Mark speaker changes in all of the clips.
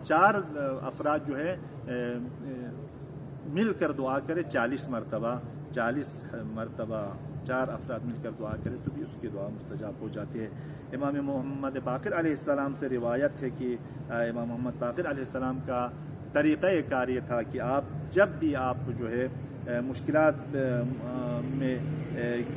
Speaker 1: 4 افراد جو ہے مل کر دعا کرے 40 مرتبہ 4 افراد مل کر دعا کرے تو بھی اس کی دعا مستجاب ہو جاتی ہے۔ امام محمد باقر علیہ السلام سے روایت ہے کہ امام محمد باقر علیہ السلام کا طریقہ کار یہ تھا کہ آپ جب بھی آپ جو ہے مشکلات میں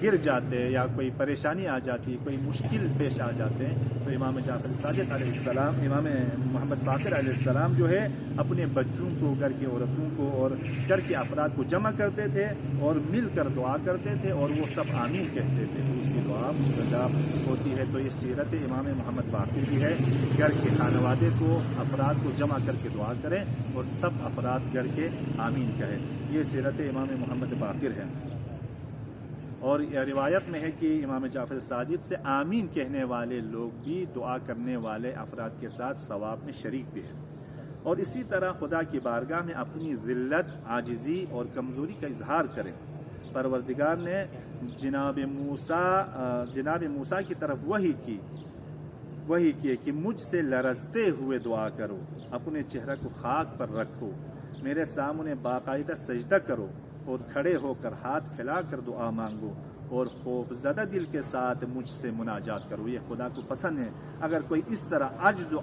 Speaker 1: گر جاتے یا کوئی پریشانی آ جاتی، کوئی مشکل پیش آ جاتے ہیں تو امام جعفر صادق علیہ السلام، امام محمد باقر علیہ السلام جو ہے اپنے بچوں کو، گھر کی عورتوں کو اور گھر کے افراد کو جمع کرتے تھے اور مل کر دعا کرتے تھے اور وہ سب آمین کہتے تھے تو اس کی دعا مستجاب ہوتی ہے۔ تو یہ سیرت امام محمد باقر بھی ہے، گھر کے خانوادے کو، افراد کو جمع کر کے دعا کریں اور سب افراد گھر کے آمین کہیں، یہ سیرت امام محمد باقر ہے۔ اور روایت میں ہے کہ امام جعفر صادق سے آمین کہنے والے لوگ بھی دعا کرنے والے افراد کے ساتھ ثواب میں شریک بھی ہیں، اور اسی طرح خدا کی بارگاہ میں اپنی ذلت، عاجزی اور کمزوری کا اظہار کریں۔ پروردگار نے جناب موسیٰ کی طرف وحی کی کہ مجھ سے لرزتے ہوئے دعا کرو، اپنے چہرہ کو خاک پر رکھو، میرے سامنے باقاعدہ سجدہ کرو اور کھڑے ہو کر ہاتھ پھیلا کر دعا مانگو اور خوف زدہ دل کے ساتھ مجھ سے مناجات کرو۔ یہ خدا کو پسند ہے اگر کوئی اس طرح عجز و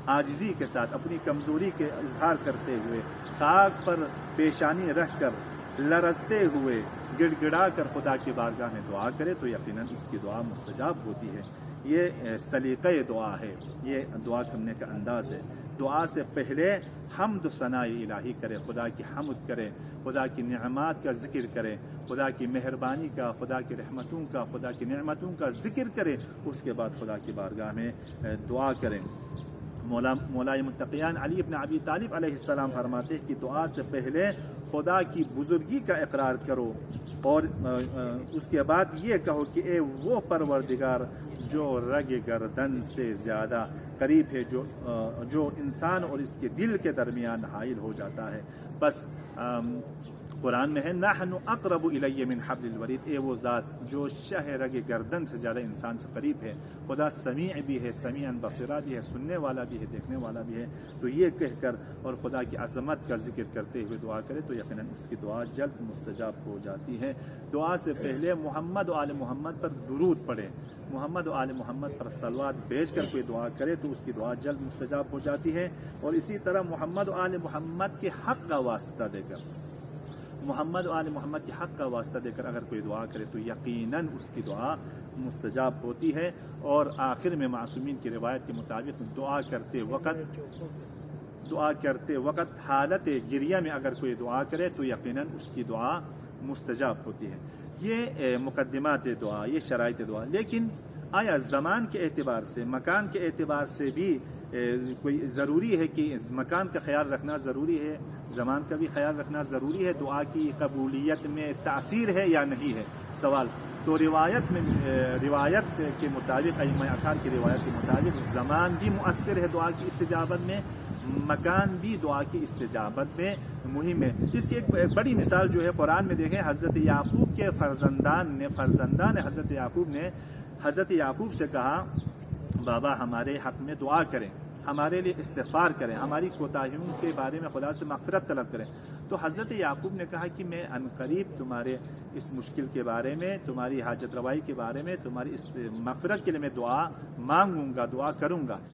Speaker 1: عاجزی کے ساتھ اپنی کمزوری کے اظہار کرتے ہوئے خاک پر پیشانی رکھ کر لرزتے ہوئے گڑ گڑا کر خدا کی بارگاہ میں دعا کرے تو یقیناً اس کی دعا مستجاب ہوتی ہے۔ یہ سلیقہ دعا ہے، یہ دعا کرنے کا انداز ہے۔ دعا سے پہلے حمد و ثناء الہی کرے، خدا کی حمد کرے، خدا کی نعمات کا ذکر کرے، خدا کی مہربانی کا، خدا کی رحمتوں کا، خدا کی نعمتوں کا ذکر کرے، اس کے بعد خدا کی بارگاہ میں دعا کریں۔ مولائے متقیان علی بن ابی طالب علیہ السلام فرماتے ہیں کہ دعا سے پہلے خدا کی بزرگی کا اقرار کرو اور اس کے بعد یہ کہو کہ اے وہ پروردگار جو رگ گردن سے زیادہ قریب ہے، جو انسان اور اس کے دل کے درمیان حائل ہو جاتا ہے۔ بس قرآن میں ہے نحن اقرب الی من حبل الورید، اے وہ ذات جو شہ رگ گردن سے زیادہ انسان سے قریب ہے۔ خدا سمیع بھی ہے، سمیعا بصیرا بھی ہے، سننے والا بھی ہے، دیکھنے والا بھی ہے۔ تو یہ کہہ کر اور خدا کی عظمت کا ذکر کرتے ہوئے دعا کرے تو یقیناً اس کی دعا جلد مستجاب ہو جاتی ہے۔ دعا سے پہلے محمد و آل محمد پر درود پڑھے، محمد و آل محمد پر صلوات بھیج کر کوئی دعا کرے تو اس کی دعا جلد مستجاب ہو جاتی ہے۔ اور اسی طرح محمد و آل محمد کے حق کا واسطہ دے کر، محمد و آل محمد کے حق کا واسطہ دے کر اگر کوئی دعا کرے تو یقیناً اس کی دعا مستجاب ہوتی ہے۔ اور آخر میں معصومین کی روایت کے مطابق دعا کرتے وقت حالت گریہ میں اگر کوئی دعا کرے تو یقیناً اس کی دعا مستجاب ہوتی ہے۔ یہ مقدمات دعا، یہ شرائط دعا۔ لیکن آیا زمان کے اعتبار سے، مکان کے اعتبار سے بھی کوئی ضروری ہے کہ مکان کا خیال رکھنا ضروری ہے، زمان کا بھی خیال رکھنا ضروری ہے، دعا کی قبولیت میں تاثیر ہے یا نہیں ہے؟ سوال تو روایت کے مطابق، ائمہ اطہار کی روایت کے مطابق زمان بھی مؤثر ہے دعا کی استجابت میں، مکان بھی دعا کی استجابت میں مہم ہے۔ اس کی ایک بڑی مثال جو ہے قرآن میں دیکھیں، حضرت یعقوب کے فرزندان حضرت یعقوب سے کہا بابا ہمارے حق میں دعا کریں، ہمارے لیے استغفار کریں، ہماری کوتاہیوں کے بارے میں خدا سے مغفرت طلب کریں۔ تو حضرت یعقوب نے کہا کہ میں عنقریب تمہارے اس مشکل کے بارے میں، تمہاری حاجت روائی کے بارے میں، تمہاری اس مغفرت کے لیے میں دعا مانگوں گا، دعا کروں گا۔